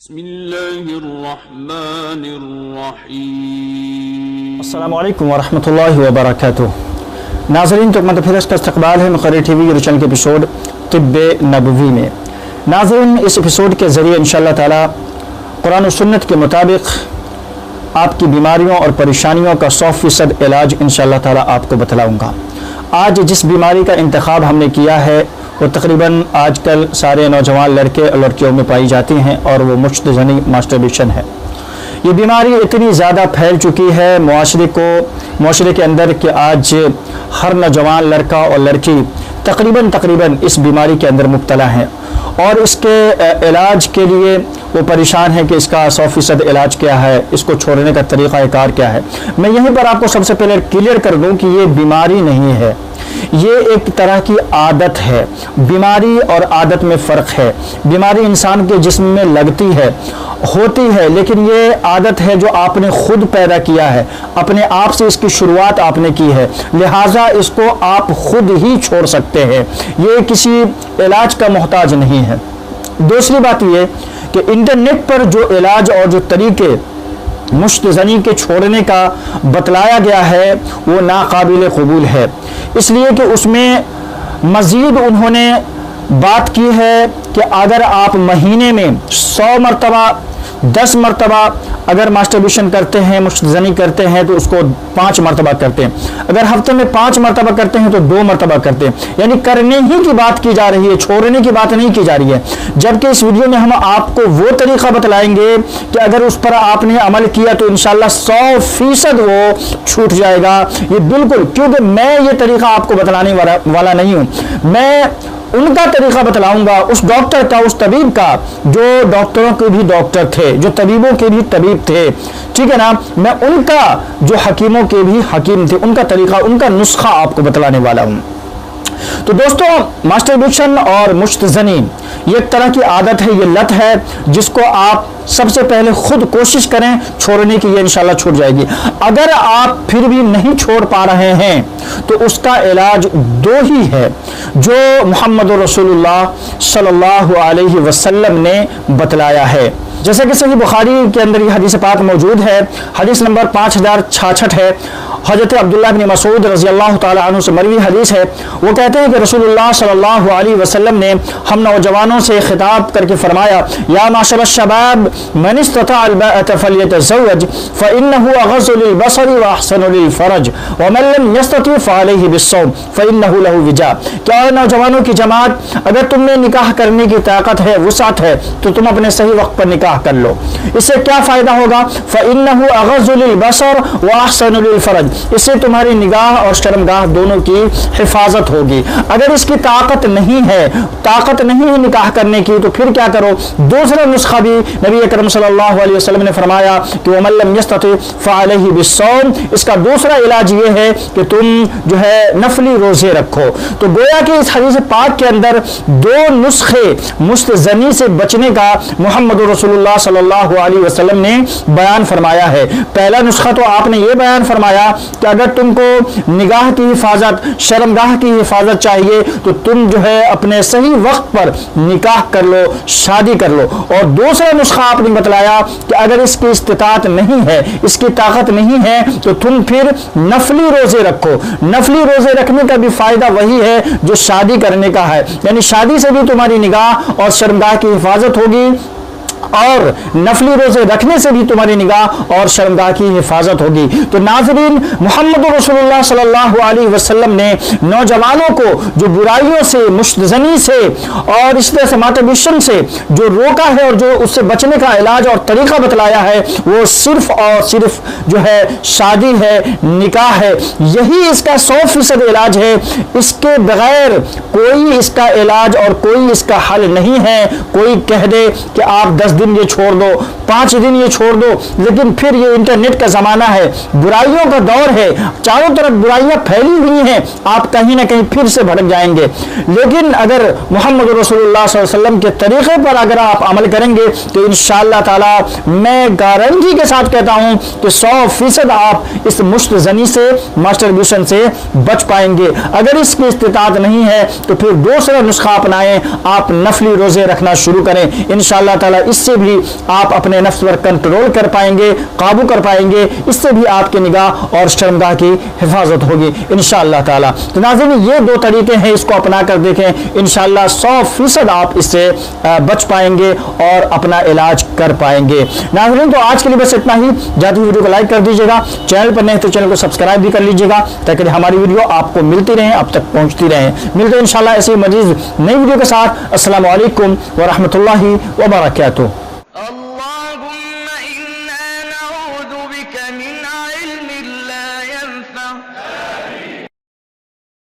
بسم اللہ الرحمن الرحیم۔ السلام علیکم ورحمۃ اللہ وبرکاتہ۔ ناظرین، تو پھر اس کا استقبال ہے مقرر ٹی وی چینل کے ایپیسوڈ طب نبوی میں۔ ناظرین، اس ایپیسوڈ کے ذریعے انشاءاللہ تعالی قرآن و سنت کے مطابق آپ کی بیماریوں اور پریشانیوں کا 100% علاج انشاءاللہ تعالی آپ کو بتلاؤں گا۔ آج جس بیماری کا انتخاب ہم نے کیا ہے وہ تقریباً آج کل سارے نوجوان لڑکے اور لڑکیوں میں پائی جاتی ہیں، اور وہ مشتزنی ماسٹربیشن ہے۔ یہ بیماری اتنی زیادہ پھیل چکی ہے معاشرے کے اندر کہ آج ہر نوجوان لڑکا اور لڑکی تقریباً اس بیماری کے اندر مبتلا ہیں، اور اس کے علاج کے لیے وہ پریشان ہے کہ اس کا 100% علاج کیا ہے، اس کو چھوڑنے کا طریقہ کار کیا ہے۔ میں یہیں پر آپ کو سب سے پہلے کلیئر کر دوں کہ یہ بیماری نہیں ہے، یہ ایک طرح کی عادت ہے۔ بیماری اور عادت میں فرق ہے۔ بیماری انسان کے جسم میں لگتی ہے، ہوتی ہے، لیکن یہ عادت ہے جو آپ نے خود پیدا کیا ہے، اپنے آپ سے اس کی شروعات آپ نے کی ہے، لہٰذا اس کو آپ خود ہی چھوڑ سکتے ہیں، یہ کسی علاج کا محتاج نہیں ہے۔ دوسری بات یہ کہ انٹرنیٹ پر جو علاج اور جو طریقے مشتزنی کے چھوڑنے کا بتلایا گیا ہے وہ ناقابل قبول ہے، اس لیے کہ اس میں مزید انہوں نے بات کی ہے کہ اگر آپ مہینے میں 100 مرتبہ 10 مرتبہ اگر ماسٹربیشن کرتے ہیں، مشتزنی کرتے ہیں، تو اس کو 5 مرتبہ کرتے ہیں، اگر ہفتے میں 5 مرتبہ کرتے ہیں تو 2 مرتبہ کرتے ہیں، یعنی کرنے ہی کی بات کی جا رہی ہے، چھوڑنے کی بات نہیں کی جا رہی ہے۔ جبکہ اس ویڈیو میں ہم آپ کو وہ طریقہ بتلائیں گے کہ اگر اس پر آپ نے عمل کیا تو انشاءاللہ 100% وہ چھوٹ جائے گا، یہ بالکل، کیونکہ میں یہ طریقہ آپ کو بتلانے والا نہیں ہوں، میں ان کا طریقہ بتلاؤں گا، اس ڈاکٹر کا، اس طبیب کا جو ڈاکٹروں کے بھی ڈاکٹر تھے، جو طبیبوں کے بھی طبیب تھے، ٹھیک ہے نا، میں ان کا جو حکیموں کے بھی حکیم تھے، ان کا طریقہ، ان کا نسخہ آپ کو بتلانے والا ہوں۔ تو دوستوں، ماسٹربیشن اور مشتزنی یہ ایک طرح کی عادت ہے، یہ لت ہے، جس کو آپ سب سے پہلے خود کوشش کریں چھوڑنے کی، یہ انشاءاللہ چھوٹ جائے گی۔ اگر آپ پھر بھی نہیں چھوڑ پا رہے ہیں تو اس کا علاج 2 ہی ہے جو محمد رسول اللہ صلی اللہ علیہ وسلم نے بتلایا ہے۔ جیسا کہ صحیح بخاری کے اندر یہ حدیث پاک موجود ہے، حدیث نمبر 5066 ہے، حضرت عبداللہ بن مسعود رضی اللہ تعالی عنہ سے مروی حدیث ہے۔ وہ کہتے ہیں کہ رسول اللہ صلی اللہ علیہ وسلم نے ہم نوجوانوں سے خطاب کر کے فرمایا، یا معشر الشباب من استطاع الباءة فلیتزوج فإنه اغض للبصر واحسن للفرج ومن لم يستطع فعليه بالصوم فإنه له وجاء۔ کیا نوجوانوں کی جماعت، اگر تم میں نکاح کرنے کی طاقت ہے، وسعت ہے، تو تم اپنے صحیح وقت پر نکاح کر لو۔ اس سے کیا فائدہ ہوگا؟ فإنه اغض للبصر واحسن للفرج، اس سے تمہاری نگاہ اور شرمگاہ دونوں کی حفاظت ہوگی۔ اگر اس کی طاقت نہیں ہے نکاح کرنے کی، تو پھر کیا کرو؟ دوسرا نسخہ بھی نبی اکرم صلی اللہ علیہ وسلم نے فرمایا کہ وَمَن لَّمْ يَسْتَطِعْ فَعَلَيْهِ بِالصَّوْمِ، اس کا دوسرا علاج یہ ہے کہ تم جو ہے نفلی روزے رکھو۔ تو گویا کہ اس حدیث پاک کے اندر 2 نسخے مستزنی سے بچنے کا محمد رسول اللہ صلی اللہ علیہ وسلم نے بیان فرمایا ہے۔ پہلا نسخہ تو آپ نے یہ بیان فرمایا کہ اگر تم کو نگاہ کی حفاظت، شرمگاہ کی حفاظت چاہیے تو تم جو ہے اپنے صحیح وقت پر نکاح کر لو، شادی کر لو۔ اور دوسرا نسخہ آپ نے بتلایا کہ اگر اس کی استطاعت نہیں ہے، اس کی طاقت نہیں ہے، تو تم پھر نفلی روزے رکھو۔ نفلی روزے رکھنے کا بھی فائدہ وہی ہے جو شادی کرنے کا ہے، یعنی شادی سے بھی تمہاری نگاہ اور شرمگاہ کی حفاظت ہوگی، اور نفلی روزے رکھنے سے بھی تمہاری نگاہ اور شرمگاہ کی حفاظت ہوگی۔ تو ناظرین، محمد رسول اللہ صلی اللہ علیہ وسلم نے نوجوانوں کو جو برائیوں سے، مشتزنی سے اور اس طرح سے ماسٹربیشن سے جو روکا ہے اور جو اس سے بچنے کا علاج اور طریقہ بتلایا ہے، وہ صرف اور صرف جو ہے شادی ہے، نکاح ہے، یہی اس کا 100% علاج ہے۔ اس کے بغیر کوئی اس کا علاج اور کوئی اس کا حل نہیں ہے۔ کوئی کہہ دے کہ آپ 10 دن یہ چھوڑ دو، 5 دن یہ چھوڑ دو، لیکن پھر یہ انٹرنیٹ کا زمانہ ہے، برائیوں کا دور ہے، چاروں طرف برائیاں پھیلی ہوئی ہیں، آپ کہیں نہ کہیں پھر سے بھٹک جائیں گے۔ لیکن اگر محمد رسول اللہ صلی اللہ علیہ وسلم کے طریقے پر اگر آپ عمل کریں گے تو انشاءاللہ تعالی میں گارنٹی کے ساتھ کہتا ہوں کہ 100% آپ اس مشتزنی سے، ماسٹربیشن سے بچ پائیں گے۔ اگر اس کی استطاعت نہیں ہے تو پھر دوسرا نسخہ اپنائیں، آپ نفلی روزے رکھنا شروع کریں، انشاءاللہ تعالی اس سے بھی آپ اپنے نفس پر کنٹرول کر پائیں گے، قابو کر پائیں گے، اس سے بھی آپ کی نگاہ اور شرمگاہ کی حفاظت ہوگی انشاءاللہ تعالی۔ تو ناظرین یہ دو طریقے ہیں، اس کو اپنا کر دیکھیں، انشاءاللہ 100% آپ اس سے بچ پائیں گے اور اپنا علاج کر پائیں گے۔ ناظرین تو آج کے لیے بس اتنا ہی، جاتی ویڈیو کو لائک کر دیجیے گا، چینل پر نہیں تو چینل کو سبسکرائب بھی کر لیجیے گا تاکہ ہماری ویڈیو آپ کو ملتی رہیں، اب تک پہنچتی رہیں۔ ملتے ہیں انشاءاللہ ایسی مزید نئی ویڈیو کے ساتھ۔ السلام علیکم ورحمۃ اللہ وبرکاتہ۔